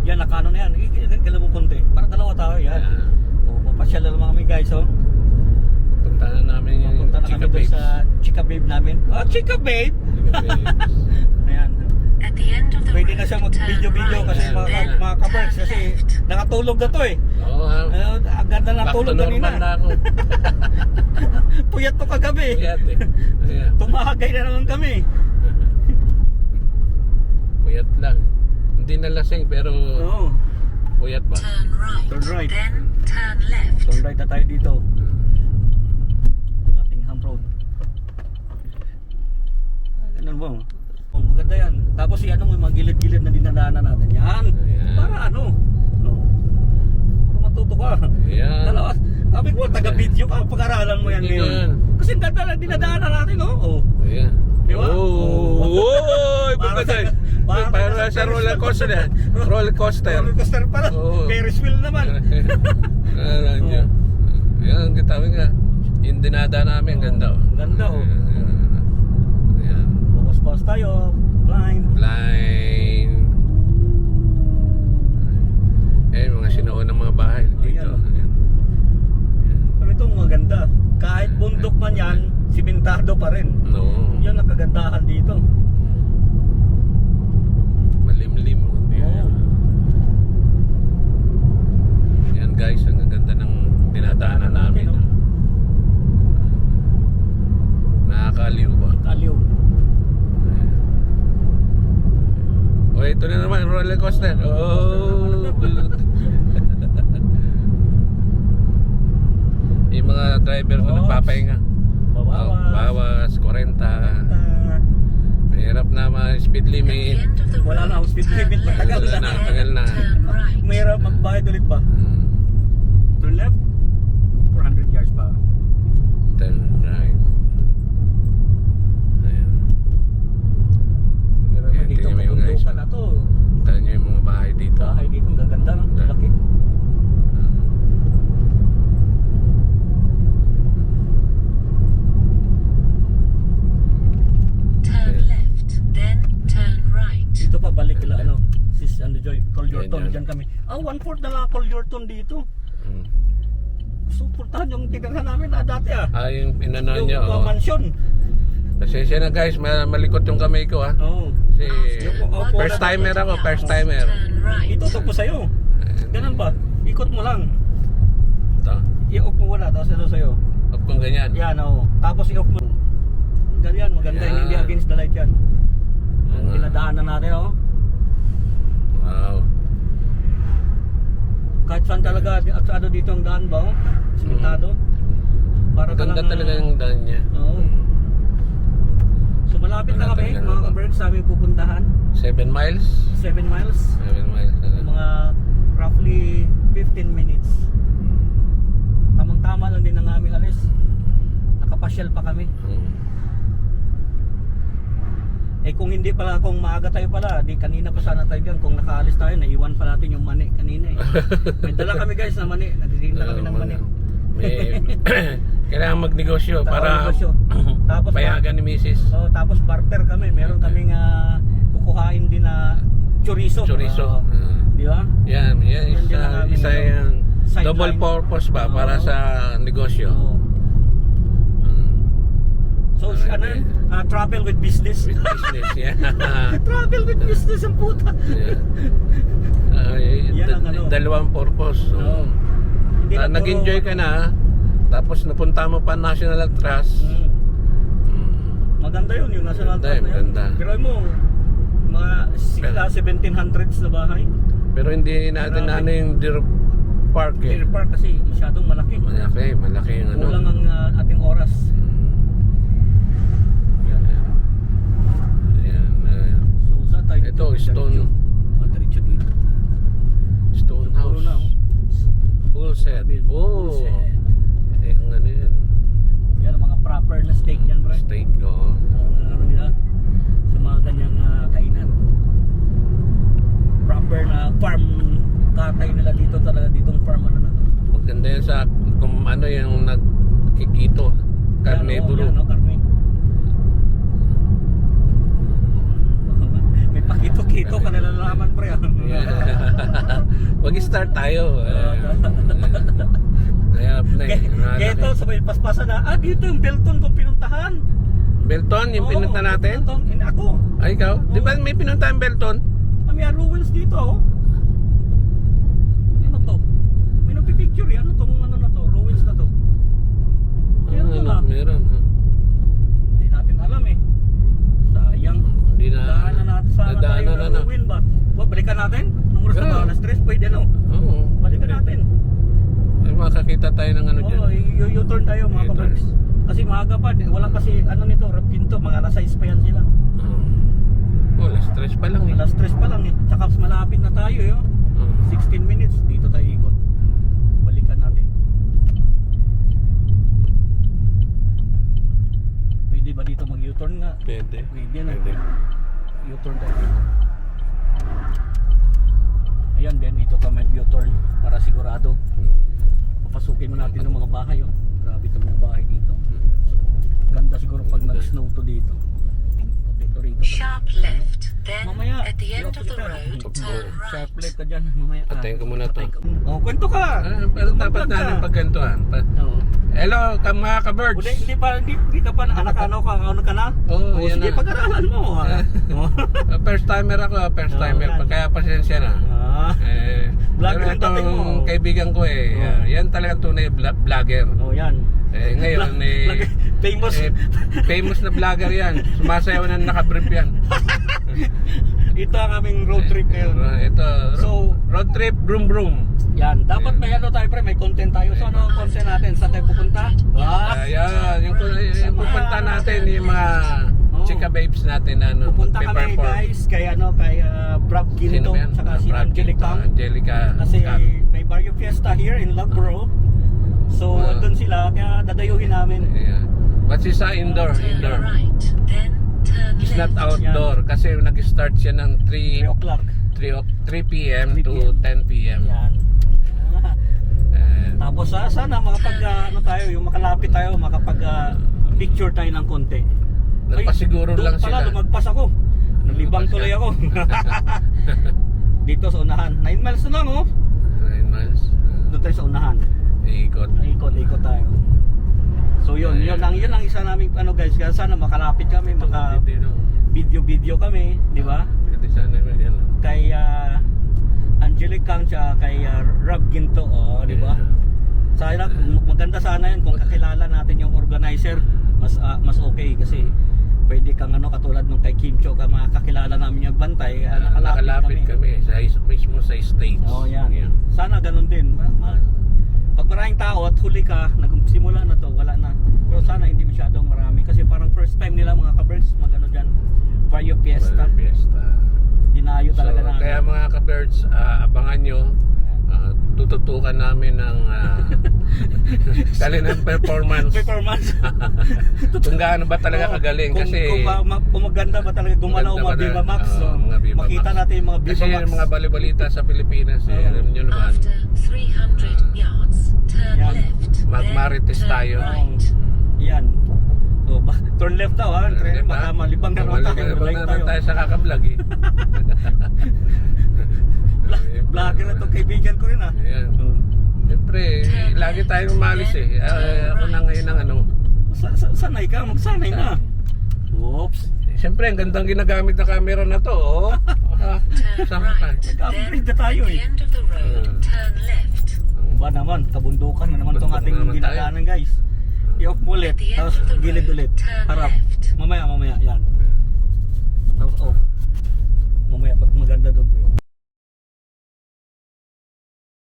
Yan, nakano na yan. Kailan mo konti. Para dalawa tayo yan. O, papasyal na naman kami guys, oh. Punta na namin yung Punta na Chika kami doon Babes. sa Chika Babe namin. Ah, Chika Babe! Chika Babes. Ayan. At the end of the Pwede na road, siya turn mag-video-video right, kasi then mga kaberks turn kasi left. nakatulog na to eh. Oo ha. Ang ganda ng Back to tulog normal na kanina. ako. Puyat to kagabi. Puyat eh. Ayan. Tumahagay na naman kami. Puyat lang. Hindi na lasing pero Oo. puyat ba? Turn right, Turn right. then turn left. Turn right na tayo dito. Nottingham Road. Ganun mo. Oh, maganda yan. Tapos ano mo yung mga gilid-gilid na dinadaanan natin. Yan. Ayan. Para ano? No. Para matuto ka. Ayan. Dalawa. Sabi ko, taga-video ka. Pag-aralan mo yan Hindi ngayon. yan. Kasi ang ganda na dinadaanan natin, no? Oh. Ayan. Di ba? Oh, Para pagkatay. para Para sa roller coaster yan. Roller coaster. Roller coaster pala. Oo. Ferris wheel naman. Ayan nyo. Ayan, kita nga. Yung dinada namin, ganda oh. Ganda, oh. Ayan. Bukas-bukas tayo. Blind. Blind. Ayan, mga sinuon ng mga bahay dito. Ayan. Ayan. Pero ito maganda. Kahit bundok man yan, simentado pa rin. No. Yan ang kagandahan dito. Malimlim. Oo. Yan guys, ang ganda ng dinadaanan namin. no? Nakakaliw ba? Kaliw. O ito na naman, roller coaster. Oh. Yung mga driver na Oh. nagpapahinga. Babawas. Bawas, 40. Mahirap na ma-speed At the limit. end of the Wala na road, akong speed turn limit. left, Matagal na. then Tagal na. turn right. Mahirap magbayad ulit ba? Turn left. 400 yards pa. Turn right. Ayan. Pero Ayan, dito tingnan mo yung guys, bundukan na to. Tayo nyo yung mga bahay dito. Bahay dito, ang gaganda no? Ganda. Laki. Turn left, then turn right. Dito pa balik kila ano, sis Joy, Colyorton, Yan, yan. dyan kami. Ah, 1/4 na lang Colyorton dito. Mm. Suportahan yung tinirhan namin na dati ah. Ah, yung pinano Yung nyo. Oh. mansion. Pasensya na guys, malikot yung kamay ko ha. Oo. Kasi Yung upo first na- timer ako, first timer. Turn right. Itutok ko sa'yo. Ganun ba? Ikot mo lang. Ito. I-off mo wala, tapos ano sa'yo. Up kung ganyan. Yan oo. Tapos i-off mo. Ganyan, maganda. Yan. Hindi against the light yan. Ang Ah. dinadaanan natin oh. Wow. Kahit saan talaga, aksado dito ang daan ba oh? Simentado. Para ka Ganda lang, talaga yung daan niya. Oo. So malapit na kami, Malapit na mga ba? kaberg, sa aming pupuntahan. 7 miles? 7 miles. 7 miles. Mga roughly 15 minutes. Tamang-tama lang din ang aming alis. Nakapasyal pa kami. Eh kung hindi pala, kung maaga tayo pala, di kanina pa sana tayo dyan. Kung nakaalis tayo, naiwan pa natin yung mani kanina eh. May dala kami guys na mani. Nagtitinda kami ng mani. May kailangan magnegosyo para Negosyo. Tapos payagan ni Mrs. oh, tapos barter kami. Meron kaming kukuhain din na chorizo. Chorizo. Di ba? Yan, Yan din ang aming, isa ano, yung sideline. double purpose ba para Oo. sa negosyo. Oo. Mm. So, ano yun? Travel with business. With business, yeah. Travel with business ang puta. Yeah. Yan ang ano. Dalawang purpose. Oo. Hindi na puro- Nag-enjoy ka na, tapos napunta mo pa National Trust. Mm. Mm. Maganda yun, yung national Maganda, trust na yan. maganda. Pero mo, mga 1700s na bahay. Pero hindi natin Grabe. ano yung Deer Park eh. Deer Park kasi masyadong malaki. Malaki yung ano. Kulang ang ating oras. Yan. Ayan, So, saan tayo? Ito, stone. Madiretso dito. Stone Puro House. na, oh. Full set. Full Oh. set. Eh, ang ano yan? Yan ang mga proper na steak yan, bro. Steak, oo. Ano nila? Sa mga kanyang kainan. Proper na farm katay nila dito talaga. Ditong farm ano na to. Maganda yan sa kung ano yung nagkikito. Carnivoro. Yan, oh, karne. May pakito-kito ka nalalaman, pre. Yeah. nag-start tayo. Kaya na Kaya ito, sabay paspasan na, dito yung Belton kung pinuntahan. Belton, yung Oo, pinunta natin? Belton, ako. Ay, ikaw? Di ba may pinunta ang Belton? May ruins dito, oh. Ano to? May nagpipicture eh. Ano tong ano na to? Ruins na to. Meron na. Meron. Hindi natin alam eh. Sayang. Hindi na. Daanan natin sana tayo nadaanan ng na. ruin ba? Balikan natin? Nung oras na Yeah. ba? Alas 3, pwede no? Oo. Balikan natin. Ay, makakita tayo ng ano dyan. Oo, U-turn tayo mga U-turn. kabarks. Kasi maaga pa. Wala kasi ano nito, rap ginto. Mga alas 6 pa yan sila. Alas 3 pa lang eh. Alas 3 pa lang eh. Tsaka malapit na tayo eh. 16 minutes. Dito tayo ikot. Balikan natin. Pwede ba dito mag-U-turn nga? Pwede. Pwede na. Pwede. U-turn tayo dito. Ayan din, dito ka mag-U-turn para sigurado. Papasukin mo natin ng mga bahay oh. Grabe itong mga bahay dito. So, ganda siguro pag nag-snow to dito. Dito rito. Sharp left, then Mamaya. at the end of the Sharp road, left. turn Sharp right. left ka dyan. Mamaya. Patayin ko muna to. Oh, kwento ka. Pero dapat natin pagkantuhan. Oo. Hello, mga ka-birds. Hindi ka pa ano ka na? Oo, Oh, yan sige, na. pag-aralan mo. Oh. First timer ako, first timer. yan. Kaya pasensya na. Vlogger Pero ang dating mo. itong kaibigan ko yan talagang tunay vlogger. Oh, yan. Ngayon Famous. famous na vlogger yan. Sumasayaw na nakabrief yan. Ito ang aming road trip ngayon. Ito, So, road trip, broom broom. yan. Dapat may ano tayo pre, may content tayo. So ano ang content natin? Saan tayo pupunta? Ayan, yung pupunta natin yung mga chika babes natin na ano, Pupunta kami magpe-perform. guys kay Brad Sino Ginto ba yan? saka si Brad Angelica. Ginto, Angelica. Kasi Scott. may Barrio Fiesta here in Lovegrove. So Wow. andun sila kaya dadayuhin namin. Yeah. But it's indoor, Turn indoor. right, then turn It's not left. outdoor kasi nag-start siya ng 3 o'clock. 3 p.m. 3 to p.m. 10 p.m. Yan. And, Tapos sana makapag ano tayo, yung makalapit tayo, makapag picture tayo ng konti. Nagpasiguro Doon lang pala, sila. lumagpas ako. Nalibang Lumagpas tuloy ka. ako. Dito sa unahan. 9 miles na lang oh. 9 months. Doon tayo sa unahan. Ikot. Ikot tayo. So yun, yun ang isa naming ano guys, kaya sana makalapit kami, maka video kami, di ba? Pwede sana yan. Kay Angelic Kang siya, kay Rob Ginto, oh, di ba? Sana maganda sana yun kung kakilala natin yung organizer, mas okay kasi pwede kang ano katulad nung kay Kim Cho ka makakilala namin yung bantay, Nakalapit kami sa mismo sa stage. Oh, yan. Sana ganun din. Pag maraming tao at huli ka, nagsimula na to, wala na. Pero sana hindi masyadong marami kasi parang first time nila mga ka-birds magano diyan. Barrio Fiesta. Dinayo talaga namin. Kaya mga ka-birds, abangan nyo. Tututukan namin ng kanilang performance. Kung gaano ba talaga kagaling. Kasi kung maganda ba talaga gumalaw mga Viva Max. mga Viva Makita Max. natin yung mga Viva Kasi Max. yung mga balibalita sa Pilipinas, alam nyo naman. After 300 yards, turn Yan. left, Magmarites then tayo. turn right. Yan. Oh, turn left daw ha. Baka malibang na naman tayo. Malibang na tayo sa kakablog eh. Vlogger na itong kaibigan ko rin ha. Ayan. Siyempre, lagi tayong umalis eh. Ako na ngayon ang ano. Sanay ka, magsanay na. Oops. Siyempre, ang gandang ginagamit na camera na to. Oh. Turn Saan ka? right, Nag-upgrade then na tayo at the eh. end of the road, turn left. Ba naman, kabundukan na naman itong Kabundukan ating naman tayo. dinadaanan guys. I-off mo ulit, At the end tapos of the gilid road, ulit. turn Harap. left. Mamaya, yan. Tapos off.